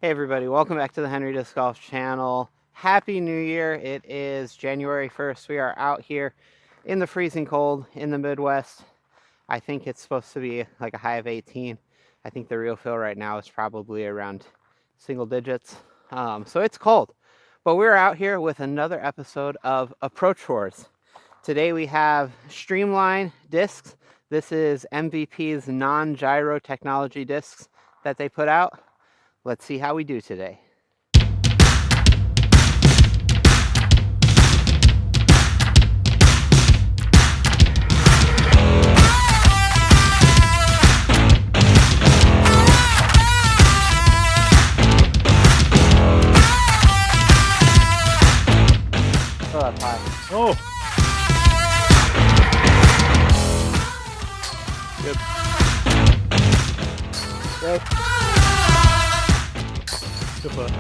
Hey everybody, welcome back to the Henry Disc Golf channel. Happy New Year. It is January 1st. We are out here in the freezing cold in the Midwest. I think it's supposed to be like a high of 18. I think the real feel right now is probably around single digits. So it's cold. But we're out here with another episode of Approach Wars. Today we have Streamline Discs. This is MVP's non-gyro technology discs that they put out. Let's see how we do today. Throw that pie. Oh! Good. Good. Good putt.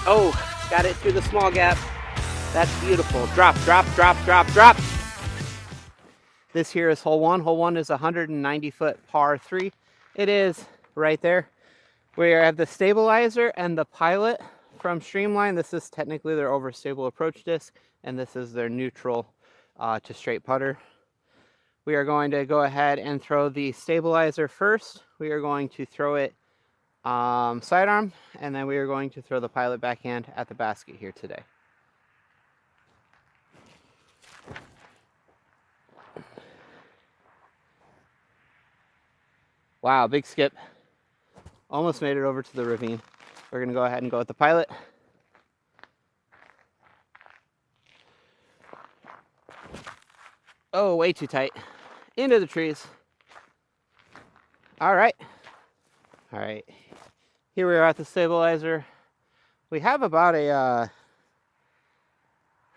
Oh, got it through the small gap. That's beautiful. Drop, drop, drop, drop, drop. This here is hole one. Hole one is a 190-foot par 3. It is right there. We have the stabilizer and the pilot from Streamline. This is technically their overstable approach disc, and this is their neutral to straight putter. We are going to go ahead and throw the stabilizer first. We are going to throw it sidearm, and then we are going to throw the pilot backhand at the basket here today. Wow, big skip. Almost made it over to the ravine. We're going to go ahead and go with the pilot. Oh, way too tight. Into the trees. All right. All right. Here we are at the stabilizer. We have about a,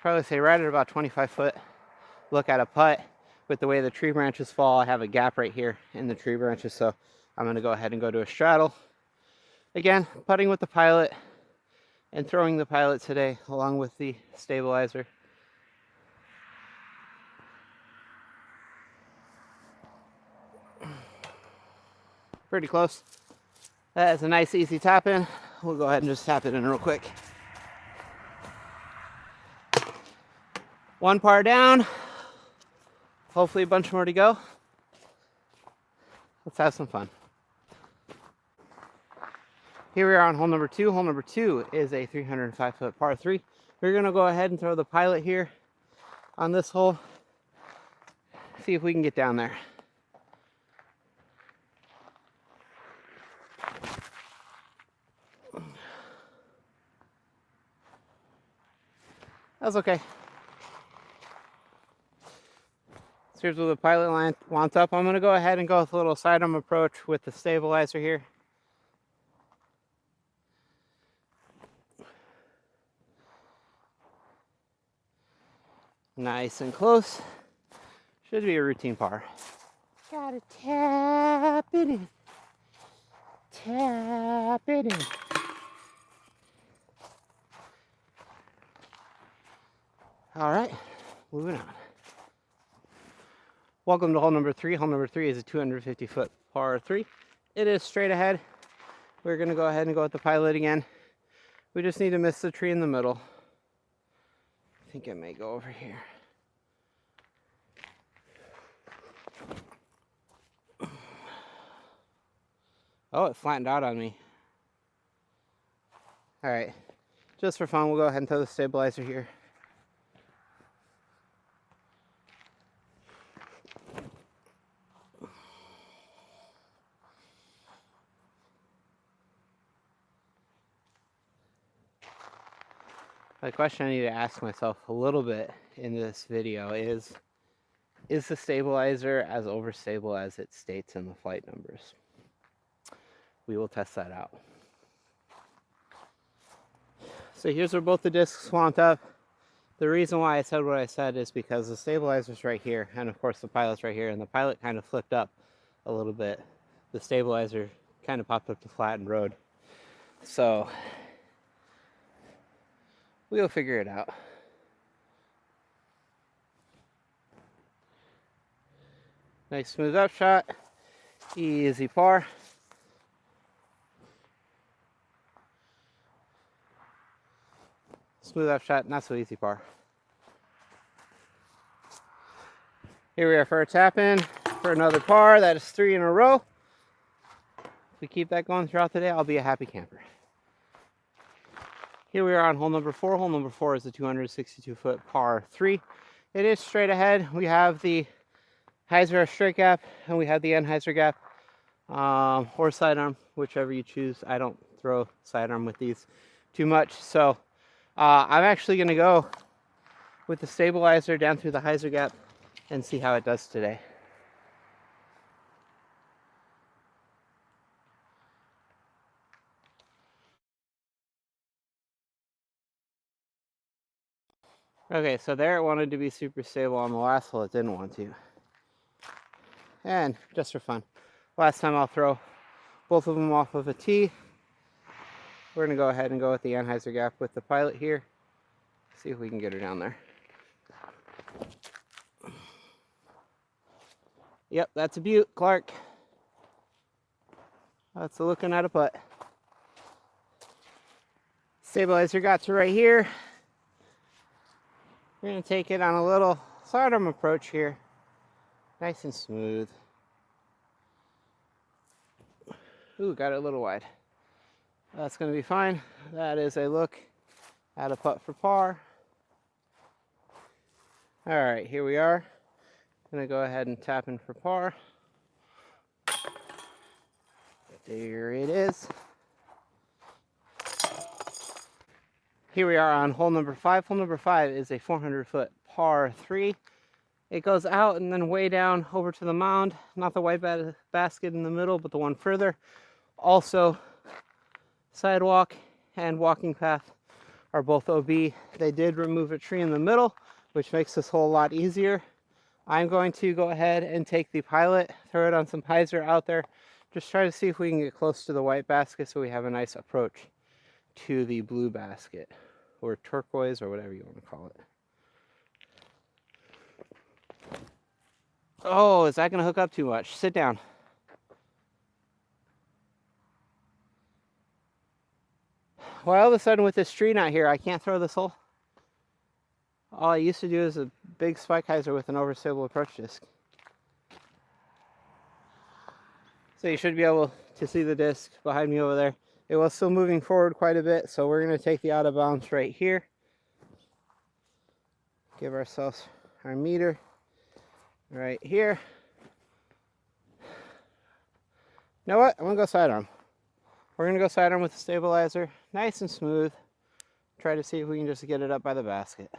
probably say right at about 25-foot look at a putt. With the way the tree branches fall, I have a gap right here in the tree branches, so I'm going to go ahead and go to a straddle. Again, putting with the pilot and throwing the pilot today along with the stabilizer. Pretty close. That is a nice easy tap in. We'll go ahead and just tap it in real quick. One par down. Hopefully a bunch more to go. Let's have some fun. Here we are on hole number 2. Hole number 2 is a 305-foot par 3. We're going to go ahead and throw the pilot here on this hole. See if we can get down there. That's okay. So here's where the pilot line wants up. I'm going to go ahead and go with a little sidearm approach with the stabilizer here. Nice and close. Should be a routine par. Gotta tap it in. Tap it in. All right, moving on. Welcome to hole number 3. Hole number 3 is a 250-foot par 3. It is straight ahead. We're going to go ahead and go with the pilot again. We just need to miss the tree in the middle. I think I may go over here. Oh, it flattened out on me. All right, just for fun, we'll go ahead and throw the stabilizer here. The question I need to ask myself a little bit in this video is the stabilizer as overstable as it states in the flight numbers? We will test that out. So here's where both the discs swamped up. The reason why I said what I said is because the stabilizer's right here, and of course the pilot's right here, and the pilot kind of flipped up a little bit. The stabilizer kind of popped up to flattened road. So we'll figure it out. Nice smooth up shot. Easy par. Smooth up shot, not so easy par. Here we are for a tap in for another par. That is 3 in a row. If we keep that going throughout the day, I'll be a happy camper. Here we are on hole number 4. Hole number 4 is a 262-foot par 3. It is straight ahead. We have the hyzer straight gap and we have the Anheuser gap, or sidearm, whichever you choose. I don't throw sidearm with these too much, so I'm actually going to go with the stabilizer down through the hyzer gap and see how it does today. Okay, so there it wanted to be super stable. On the last hole it didn't want to. And just for fun, last time I'll throw both of them off of a tee. We're going to go ahead and go with the Anheuser gap with the Pilot here. See if we can get her down there. Yep, that's a beaut, Clark. That's a looking at a putt. Stabilizer got to right here. We're going to take it on a little sidearm approach here. Nice and smooth. Ooh, got it a little wide. That's going to be fine. That is a look at a putt for par. All right, here we are. Gonna go ahead and tap in for par. There it is. Here we are on hole number 5. Hole number 5 is a 400-foot par 3. It goes out and then way down over to the mound. Not the white basket in the middle, but the one further. Also, sidewalk and walking path are both OB. They did remove a tree in the middle, which makes this hole a lot easier. I'm going to go ahead and take the Pilot, throw it on some hyzer out there, just try to see if we can get close to the white basket so we have a nice approach to the blue basket, or turquoise, or whatever you want to call it. Oh, is that going to hook up too much? Sit down. Well, all of a sudden with this tree not here, I can't throw this hole. All I used to do is a big spike hyzer with an overstable approach disc. So you should be able to see the disc behind me over there. It was still moving forward quite a bit, so we're going to take the out of bounds right here. Give ourselves our meter right here. You know what? I'm going to go sidearm. We're going to go sidearm with the stabilizer, nice and smooth. Try to see if we can just get it up by the basket.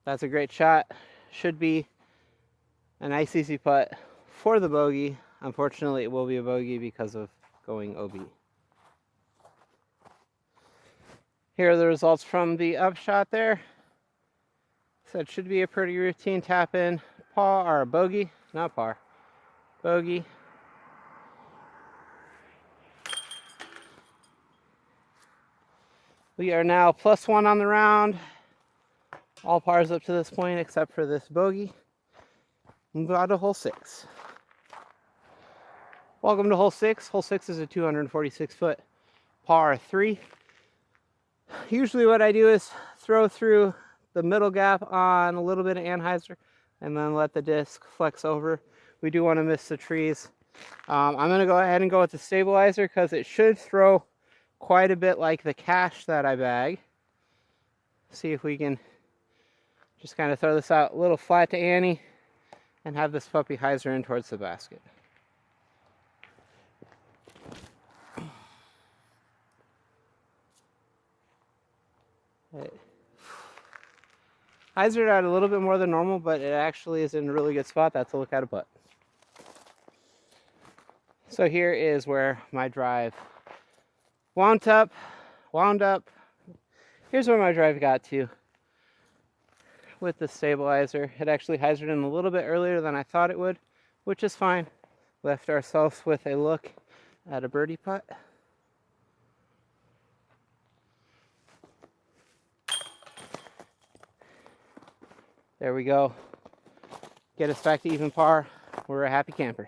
That's a great shot. Should be a nice easy putt for the bogey. Unfortunately, it will be a bogey because of going OB. Here are the results from the upshot there. So it should be a pretty routine tap in. Par or bogey, not par. Bogey. We are now +1 on the round. All pars up to this point except for this bogey. Move on to hole 6. Welcome to hole 6. Hole 6 is a 246-foot par 3. Usually what I do is throw through the middle gap on a little bit of Anheuser and then let the disc flex over. We do want to miss the trees. I'm going to go ahead and go with the stabilizer because it should throw quite a bit like the cash that I bag. See if we can just kind of throw this out a little flat to Annie and have this puppy hyzer in towards the basket. Hyzered out a little bit more than normal, but it actually is in a really good spot. That's a look at a putt. So here is where my drive wound up. Here's where my drive got to with the stabilizer. It actually hyzered in a little bit earlier than I thought it would, which is fine. Left ourselves with a look at a birdie putt. There we go. Get us back to even par. We're a happy camper.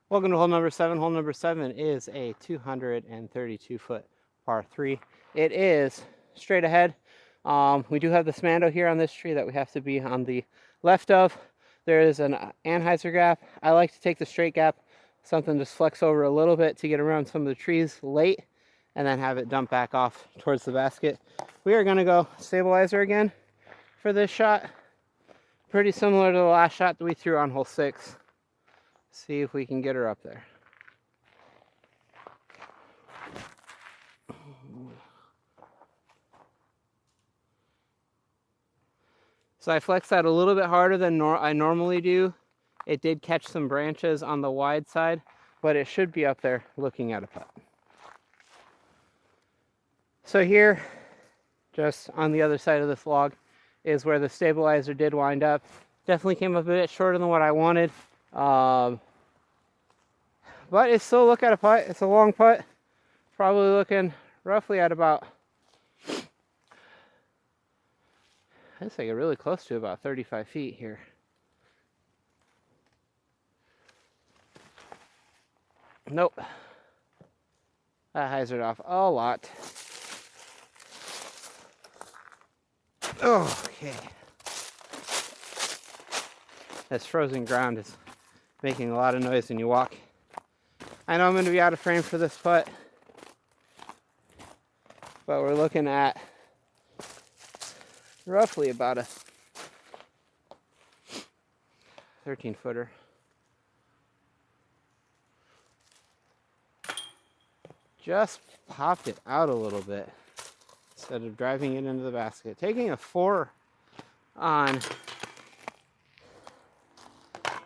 Welcome to hole number 7. Hole number 7 is a 232-foot par 3. It is straight ahead. We do have the Smando here on this tree that we have to be on the left of. There is an anhyzer gap. I like to take the straight gap, something just flex over a little bit to get around some of the trees late, and then have it dump back off towards the basket. We are going to go stabilizer again for this shot. Pretty similar to the last shot that we threw on hole 6. See if we can get her up there. So I flexed that a little bit harder than I normally do. It did catch some branches on the wide side, but it should be up there looking at a putt. So here, just on the other side of this log, is where the stabilizer did wind up. Definitely came up a bit shorter than what I wanted. But it's still look at a putt. It's a long putt. Probably looking roughly at about, I'd say really close to about 35 feet here. Nope. That hyzered off a lot. Okay. This frozen ground is making a lot of noise when you walk. I know I'm going to be out of frame for this putt, but we're looking at roughly about a 13-footer. Just popped it out a little bit instead of driving it into the basket. Taking a 4 on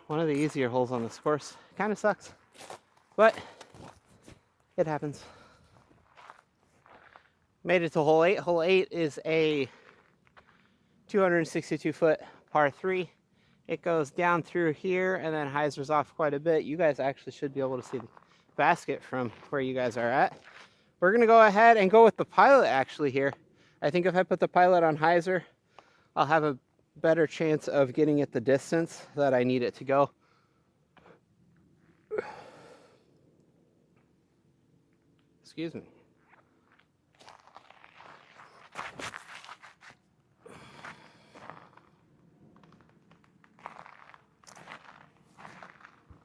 one of the easier holes on this course kind of sucks, but it happens. Made it to hole 8. Hole 8 is a 262-foot par 3. It goes down through here and then hyzers off quite a bit. You guys actually should be able to see the basket from where you guys are at. We're going to go ahead and go with the pilot actually here. I think if I put the pilot on hyzer, I'll have a better chance of getting it the distance that I need it to go. Excuse me.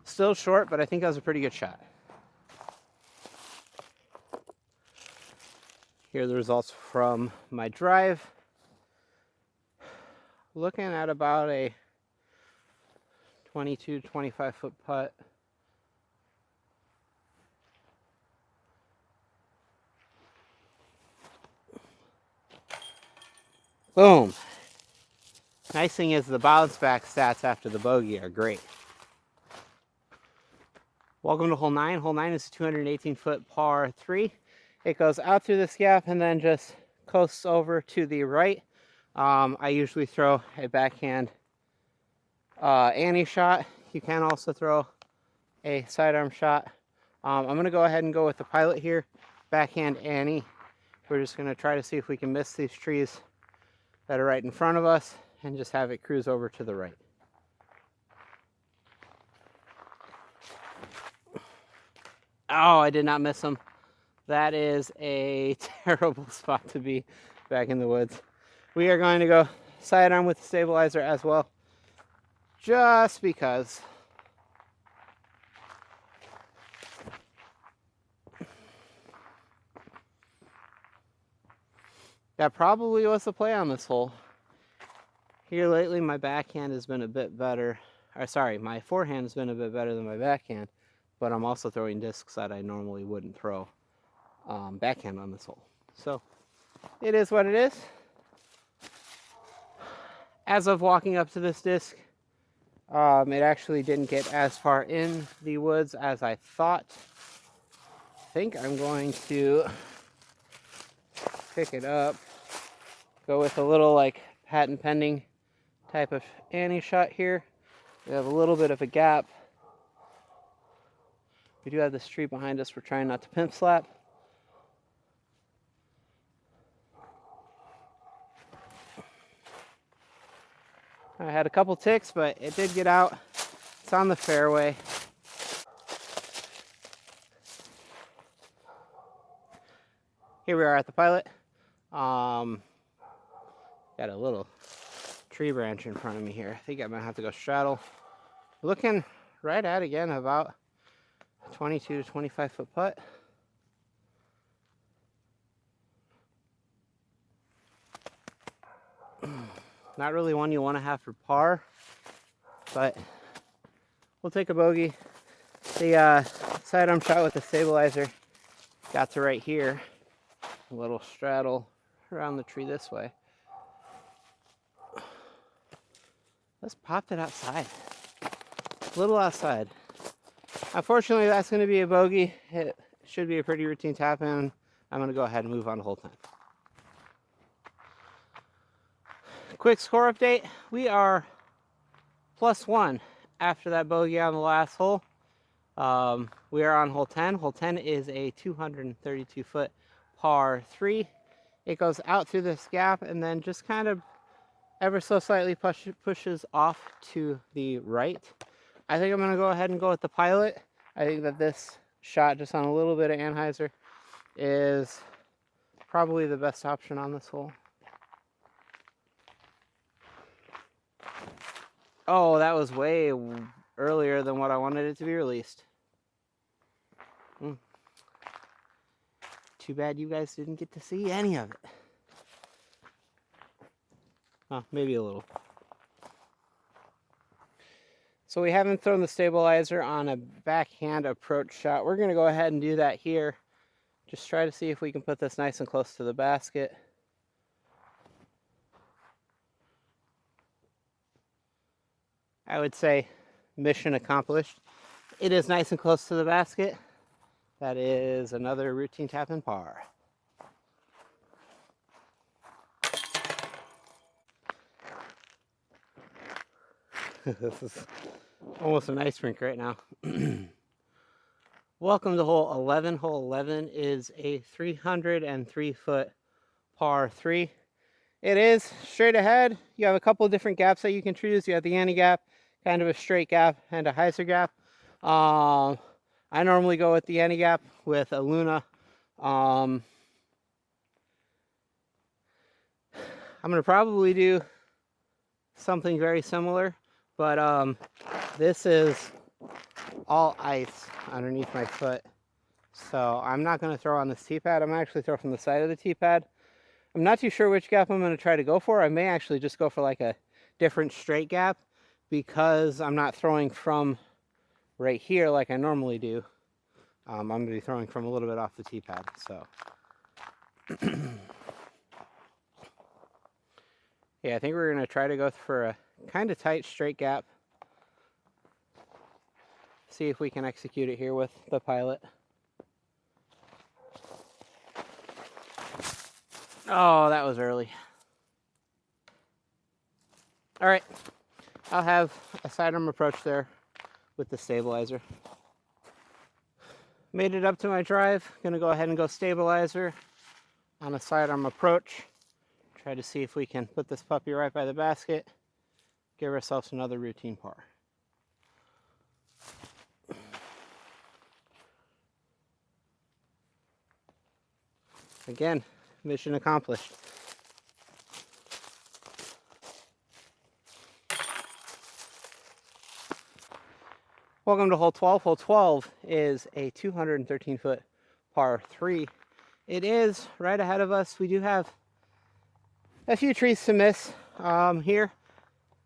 Still short, but I think that was a pretty good shot. Here are the results from my drive. Looking at about a 22 to 25 foot putt. Boom. Nice thing is the bounce back stats after the bogey are great. Welcome to hole 9. Hole 9 is a 218-foot par 3. It goes out through this gap and then just coasts over to the right. I usually throw a backhand Annie shot. You can also throw a sidearm shot. I'm going to go ahead and go with the pilot here. Backhand Annie. We're just going to try to see if we can miss these trees that are right in front of us and just have it cruise over to the right. Oh, I did not miss them. That is a terrible spot to be back in the woods. We are going to go sidearm with the stabilizer as well, just because. That probably was the play on this hole. Here lately, my backhand has been a bit better. Or sorry, my forehand has been a bit better than my backhand, but I'm also throwing discs that I normally wouldn't throw backhand on this hole. So it is what it is. As of walking up to this disc, it actually didn't get as far in the woods as I thought. I think I'm going to pick it up, go with a little like patent pending type of Annie shot here. We have a little bit of a gap. We do have this tree behind us. We're trying not to pimp slap. I had a couple ticks, but it did get out. It's on the fairway. Here we are at the pilot. Got a little tree branch in front of me here. I think I'm gonna have to go straddle. Looking right at, again, about 22 to 25 foot putt. Not really one you want to have for par, but we'll take a bogey. The sidearm shot with the stabilizer got to right here. A little straddle around the tree this way. Let's pop it outside. A little outside. Unfortunately, that's going to be a bogey. It should be a pretty routine tap in. I'm going to go ahead and move on the whole time. Quick score update. We are +1 after that bogey on the last hole. We are on hole 10. Hole 10 is a 232 foot par 3. It goes out through this gap and then just kind of ever so slightly pushes off to the right. I think I'm going to go ahead and go with the pilot. I think that this shot just on a little bit of anhyzer is probably the best option on this hole. Oh, that was way earlier than what I wanted it to be released. Too bad you guys didn't get to see any of it. Oh, maybe a little. So we haven't thrown the stabilizer on a backhand approach shot. We're going to go ahead and do that here. Just try to see if we can put this nice and close to the basket. I would say mission accomplished. It is nice and close to the basket. That is another routine tap in par. This is almost an ice rink right now. Welcome to hole 11. Hole 11 is a 303 foot par 3. It is straight ahead. You have a couple of different gaps that you can choose. You have the anti-gap, kind of a straight gap, and a hyzer gap. I normally go with the anti-gap with a Luna. I'm going to probably do something very similar, but this is all ice underneath my foot. So I'm not going to throw on this tee pad. I'm actually throw from the side of the tee pad. I'm not too sure which gap I'm going to try to go for. I may actually just go for like a different straight gap because I'm not throwing from right here like I normally do. I'm going to be throwing from a little bit off the tee pad. So yeah, I think we're going to try to go for a kind of tight straight gap. See if we can execute it here with the pilot. Oh, that was early. All right, I'll have a sidearm approach there with the stabilizer. Made it up to my drive. Gonna go ahead and go stabilizer on a sidearm approach. Try to see if we can put this puppy right by the basket. Give ourselves another routine par. Again, mission accomplished. Welcome to hole 12. Hole 12 is a 213 foot par 3. It is right ahead of us. We do have a few trees to miss here.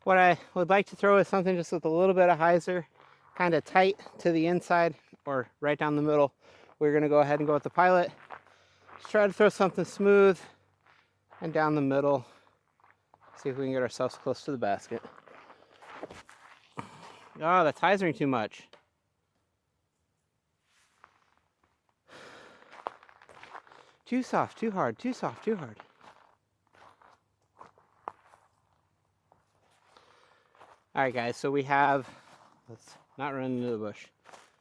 What I would like to throw is something just with a little bit of hyzer, kind of tight to the inside or right down the middle. We're going to go ahead and go with the pilot. Just try to throw something smooth and down the middle. See if we can get ourselves close to the basket. Oh, that's hyzering too much. Too soft, too hard, too soft, too hard. All right, guys, so we have, let's not run into the bush.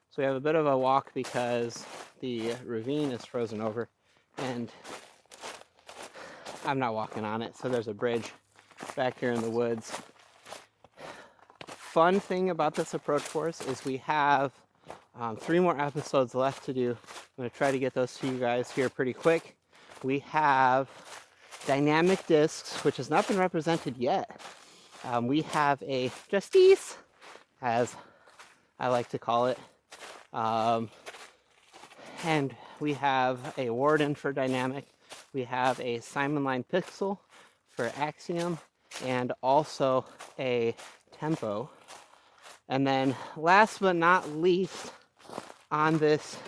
So we have a bit of a walk because the ravine is frozen over and I'm not walking on it. So there's a bridge back here in the woods. fun thing about this approach course is we have 3 more episodes left to do. I'm going to try to get those to you guys here pretty quick. We have dynamic discs, which has not been represented yet. We have a Justice, as I like to call it. And we have a Warden for dynamic. We have a Streamline Pixel for Axiom, and also a Tempo. And then last but not least on this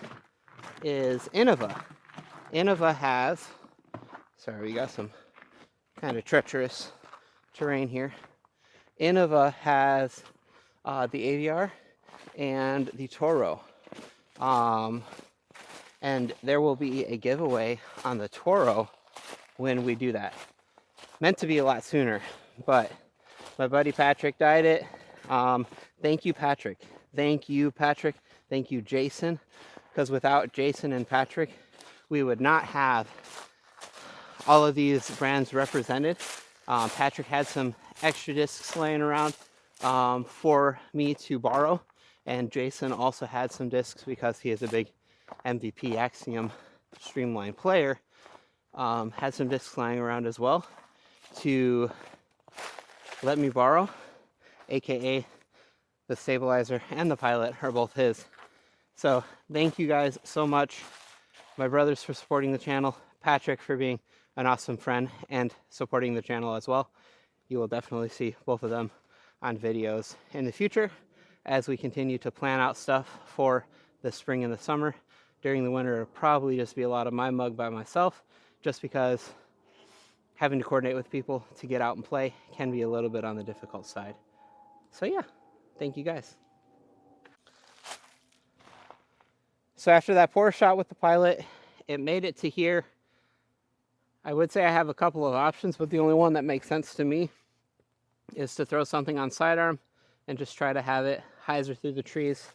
is Innova. Innova has, sorry, we got some kind of treacherous terrain here. Innova has the AVR and the Toro. And there will be a giveaway on the Toro when we do that. Meant to be a lot sooner, but my buddy Patrick dyed it. Thank you, Patrick. Thank you, Patrick. Thank you, Jason. Because without Jason and Patrick, we would not have all of these brands represented. Patrick had some extra discs laying around for me to borrow. And Jason also had some discs because he is a big MVP Axiom Streamline player. Had some discs lying around as well to let me borrow, aka the stabilizer and the pilot are both his. So thank you guys so much, my brothers, for supporting the channel, Patrick for being an awesome friend and supporting the channel as well. You will definitely see both of them on videos in the future as we continue to plan out stuff for the spring and the summer. During the winter, it'll probably just be a lot of my mug by myself, just because having to coordinate with people to get out and play can be a little bit on the difficult side. So yeah, thank you guys. So after that poor shot with the pilot, it made it to here. I would say I have a couple of options, but the only one that makes sense to me is to throw something on sidearm and just try to have it hyzer through the trees.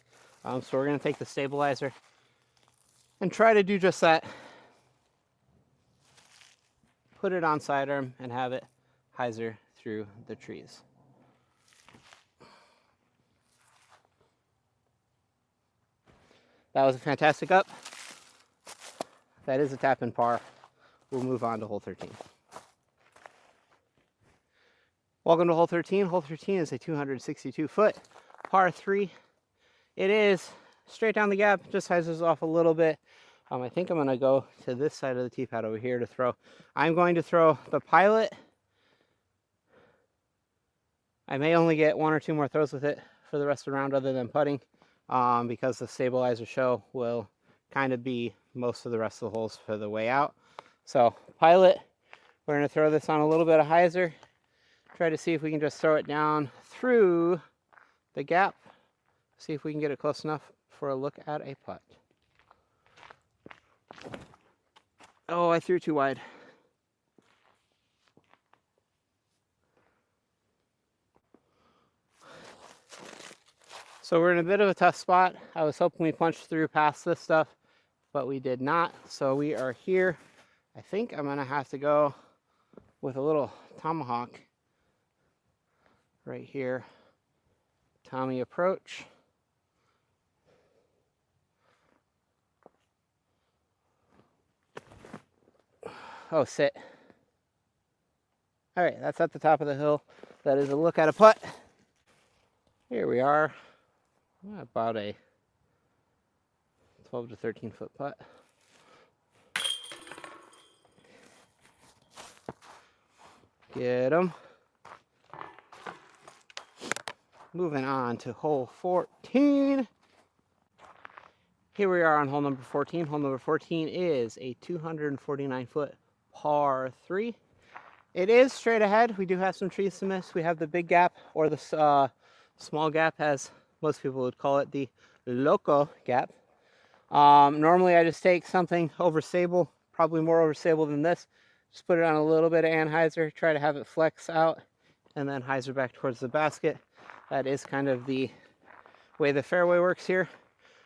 So we're going to take the stabilizer and try to do just that. Put it on sidearm and have it hyzer through the trees. That was a fantastic up. That is a tap in par. We'll move on to hole 13. Welcome to hole 13. Hole 13 is a 262-foot par 3. It is straight down the gap, just hyzers off a little bit. I think I'm going to go to this side of the tee pad over here to throw. I'm going to throw the pilot. I may only get 1 or 2 more throws with it for the rest of the round other than putting, because the stabilizer show will kind of be most of the rest of the holes for the way out. So pilot, we're going to throw this on a little bit of hyzer. Try to see if we can just throw it down through the gap. See if we can get it close enough for a look at a putt. Oh, I threw too wide. So we're in a bit of a tough spot. I was hoping we punched through past this stuff, but we did not. So we are here. I think I'm gonna have to go with a little tomahawk right here. Tommy approach. Oh, sit. All right, that's at the top of the hill. That is a look at a putt. Here we are. About a 12 to 13 foot putt. Get him. Moving on to hole 14. Here we are on hole number 14. Hole number 14 is a 249-foot par 3. It is straight ahead. We do have some trees to miss. We have the big gap, or the small gap, as most people would call it, the loco gap. Normally I just take something overstable, probably more overstable than this. Just put it on a little bit of anhyzer, try to have it flex out, and then hyzer back towards the basket. That is kind of the way the fairway works here.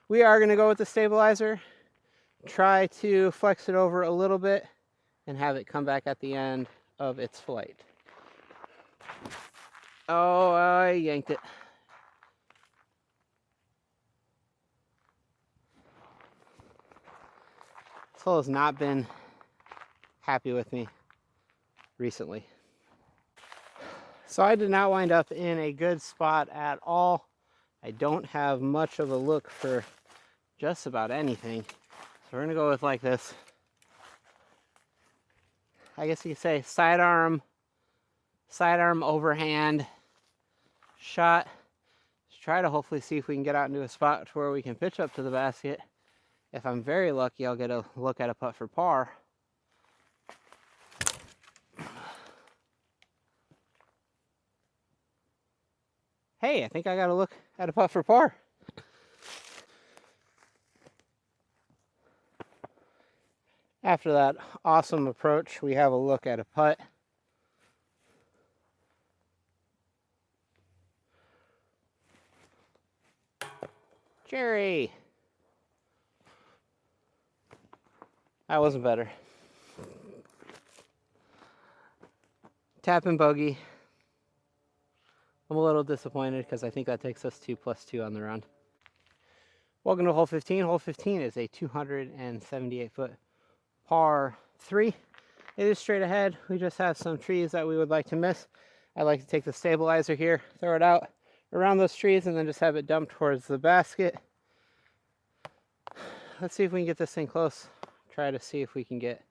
We are going to go with the stabilizer, try to flex it over a little bit, and have it come back at the end of its flight. Oh, I yanked it. hole has not been happy with me recently. So I did not wind up in a good spot at all. I don't have much of a look for just about anything. So we're gonna go with like this, I guess you could say sidearm overhand shot. Let's try to hopefully see if we can get out into a spot where we can pitch up to the basket. If I'm very lucky, I'll get a look at a putt for par. Hey, I think I got a look at a putt for par. After that awesome approach, we have a look at a putt. Jerry! That wasn't better. Tap and bogey. I'm a little disappointed because I think that takes us to +2 on the round. Welcome to hole 15. Hole 15 is a 278-foot par 3. It is straight ahead. We just have some trees that we would like to miss. I'd like to take the stabilizer here, throw it out around those trees, and then just have it dumped towards the basket. Let's see if we can get this thing close. Try to see if we can get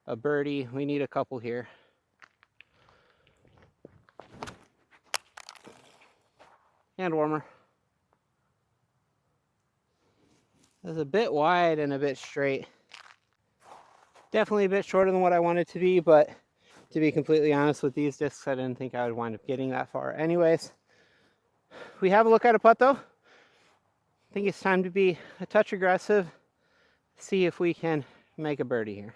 a birdie. We need a couple here. Hand warmer. It's a bit wide and a bit straight. Definitely a bit shorter than what I wanted to be, but to be completely honest with these discs, I didn't think I would wind up getting that far anyways. We have a look at a putt though. I think it's time to be a touch aggressive. See if we can make a birdie here.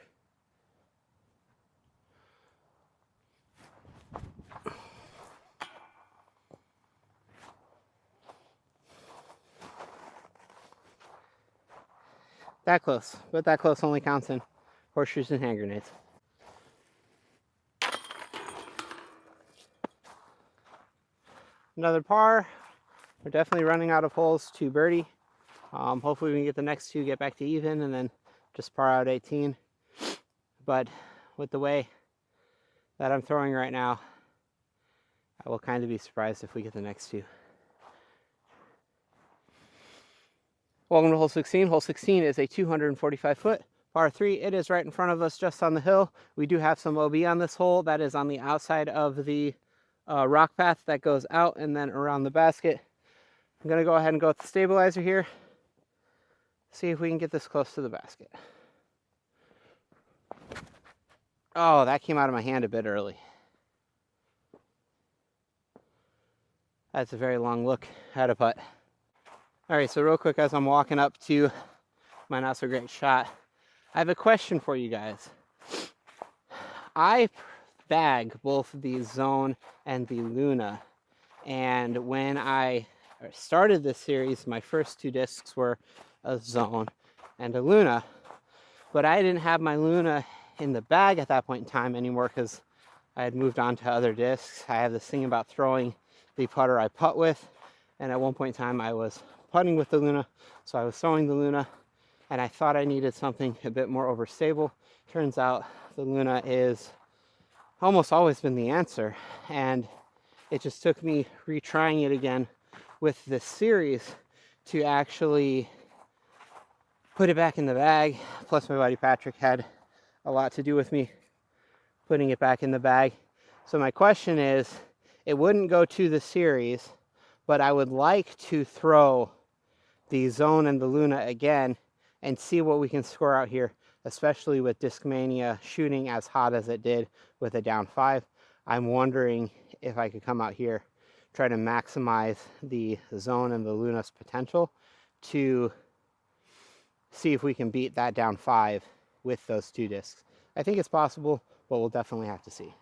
That close, but that close only counts in horseshoes and hand grenades. Another par. We're definitely running out of holes to birdie. Hopefully we can get the next two, get back to even, and then just par out 18. But with the way that I'm throwing right now, I will kind of be surprised if we get the next two. Welcome to hole 16. Hole 16 is a 245-foot par 3. It is right in front of us just on the hill. We do have some OB on this hole. That is on the outside of the rock path that goes out and then around the basket. I'm going to go ahead and go with the stabilizer here. See if we can get this close to the basket. Oh, that came out of my hand a bit early. That's a very long look at a putt. All right, so real quick as I'm walking up to my not so great shot, I have a question for you guys. I bag both the Zone and the Luna, and when I started this series, my first two discs were a Zone and a Luna, but I didn't have my Luna in the bag at that point in time anymore because I had moved on to other discs. I have this thing about throwing the putter I putt with, and at one point in time I was putting with the Luna, so I was throwing the Luna, and I thought I needed something a bit more overstable. Turns out the Luna is almost always been the answer, and it just took me retrying it again with this series to actually put it back in the bag. Plus my buddy Patrick had a lot to do with me putting it back in the bag. So my question is, it wouldn't go to the series, but I would like to throw the Zone and the Luna again and see what we can score out here, especially with Discmania shooting as hot as it did with a down 5. I'm wondering if I could come out here, try to maximize the Zone and the Luna's potential to see if we can beat that down 5 with those two discs. I think it's possible, but we'll definitely have to see.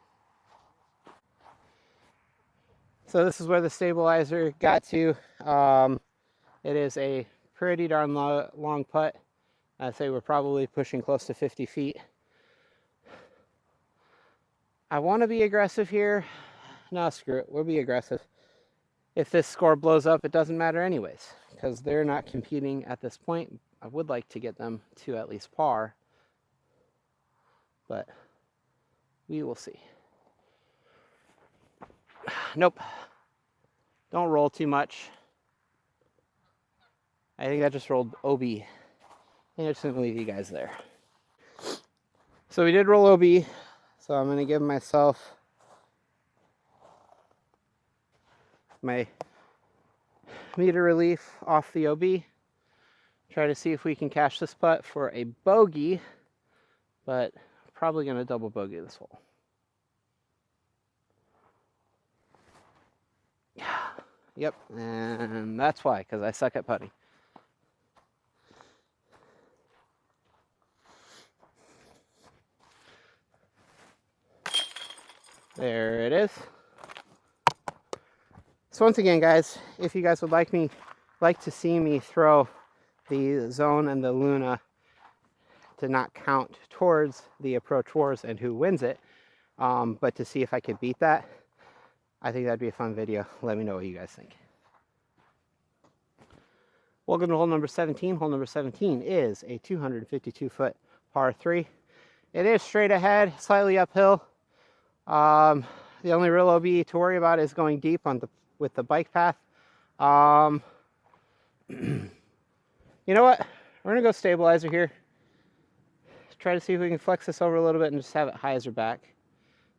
So this is where the stabilizer got to. It is a pretty darn long putt. I'd say we're probably pushing close to 50 feet. I want to be aggressive here. No, screw it. We'll be aggressive. If this score blows up, it doesn't matter anyways, because they're not competing at this point. I would like to get them to at least par, but we will see. Nope. Don't roll too much. I think I just rolled OB. I think I'm just going to leave you guys there. So we did roll OB. So I'm going to give myself my meter relief off the OB. Try to see if we can cash this putt for a bogey, but probably going to double bogey this hole. Yep, and that's why, because I suck at putting. There it is. So once again, guys, if you guys would like to see me throw the Zone and the Luna to not count towards the Approach Wars and who wins it, but to see if I could beat that, I think that'd be a fun video. Let me know what you guys think. Welcome to hole number 17. Hole number 17 is a 252-foot par 3. It is straight ahead, slightly uphill. The only real OB to worry about is going deep with the bike path. You know what? We're gonna go stabilizer here. Try to see if we can flex this over a little bit and just have it hyzer back.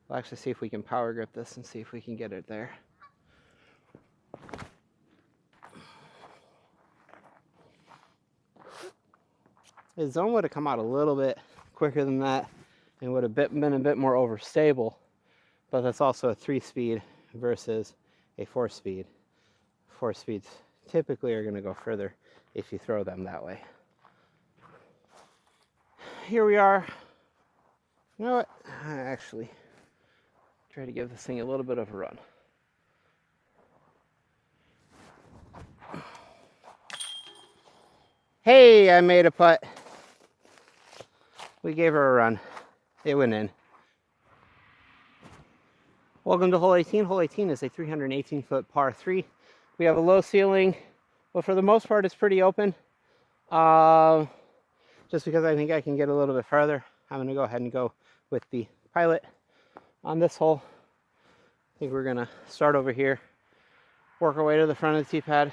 We'll actually see if we can power grip this and see if we can get it there. The Zone would have come out a little bit quicker than that and would have been a bit more overstable, but that's also a 3-speed versus a 4-speed. 4-speeds typically are going to go further if you throw them that way. Here we are. You know what? I actually try to give this thing a little bit of a run. Hey, I made a putt. We gave her a run. It went in. Welcome to hole 18. Hole 18 is a 318-foot par 3. We have a low ceiling, but for the most part it's pretty open. Just because I think I can get a little bit farther, I'm going to go ahead and go with the Pilot on this hole. I think we're going to start over here, work our way to the front of the tee pad.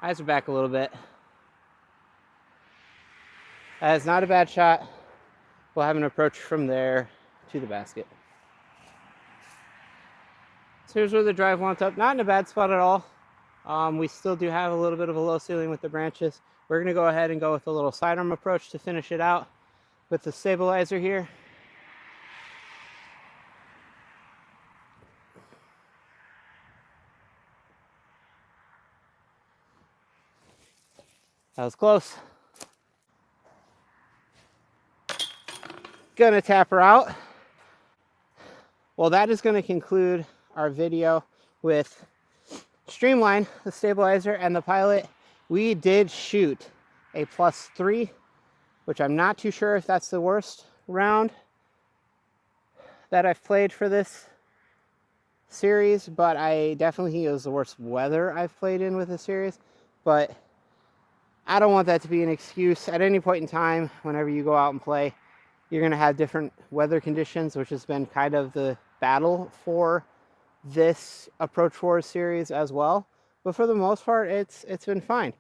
Eyes are back a little bit. That is not a bad shot. We'll have an approach from there to the basket. So here's where the drive wants up. Not in a bad spot at all. We still do have a little bit of a low ceiling with the branches. We're going to go ahead and go with a little sidearm approach to finish it out with the stabilizer here. That was close. Gonna tap her out. Well, that is going to conclude our video with Streamline, the stabilizer, and the Pilot. We did shoot a +3, which I'm not too sure if that's the worst round that I've played for this series, but I definitely think it was the worst weather I've played in with the series. But I don't want that to be an excuse. At any point in time, whenever you go out and play, you're going to have different weather conditions, which has been kind of the battle for this Approach Wars series as well. But for the most part, it's been fine.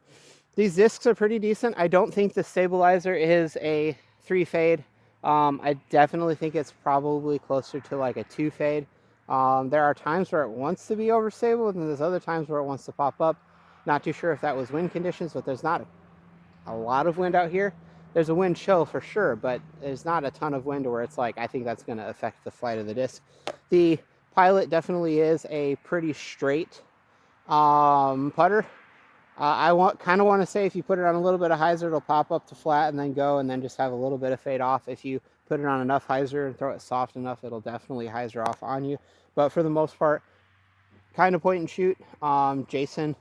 These discs are pretty decent. I don't think the stabilizer is a 3 fade. I definitely think it's probably closer to like a 2 fade. There are times where it wants to be overstable, and there's other times where it wants to pop up. Not too sure if that was wind conditions, but there's not a lot of wind out here. There's a wind chill for sure, but there's not a ton of wind where it's like, I think that's going to affect the flight of the disc. The Pilot definitely is a pretty straight putter. I kind of want to say if you put it on a little bit of hyzer, it'll pop up to flat and then go and then just have a little bit of fade off. If you put it on enough hyzer and throw it soft enough, it'll definitely hyzer off on you. But for the most part, kind of point and shoot. Jason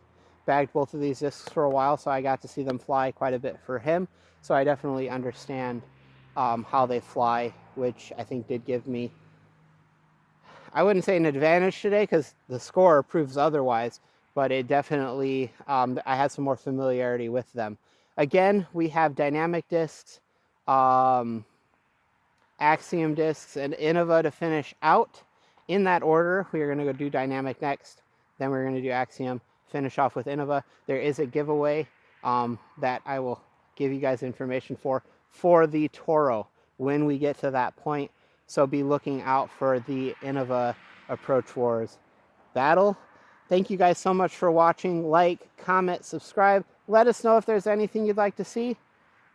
bagged both of these discs for a while, so I got to see them fly quite a bit for him. So I definitely understand how they fly, which I think did give me, I wouldn't say an advantage today because the score proves otherwise, but it definitely, I had some more familiarity with them. Again, we have dynamic discs, Axiom discs, and Innova to finish out. In that order, we are going to go do dynamic next, then we're going to do Axiom, finish off with Innova. There is a giveaway that I will give you guys information for the Toro when we get to that point. So be looking out for the Innova Approach Wars battle. Thank you guys so much for watching. Like, comment, subscribe. Let us know if there's anything you'd like to see.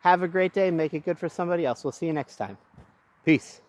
Have a great day. Make it good for somebody else. We'll see you next time. Peace.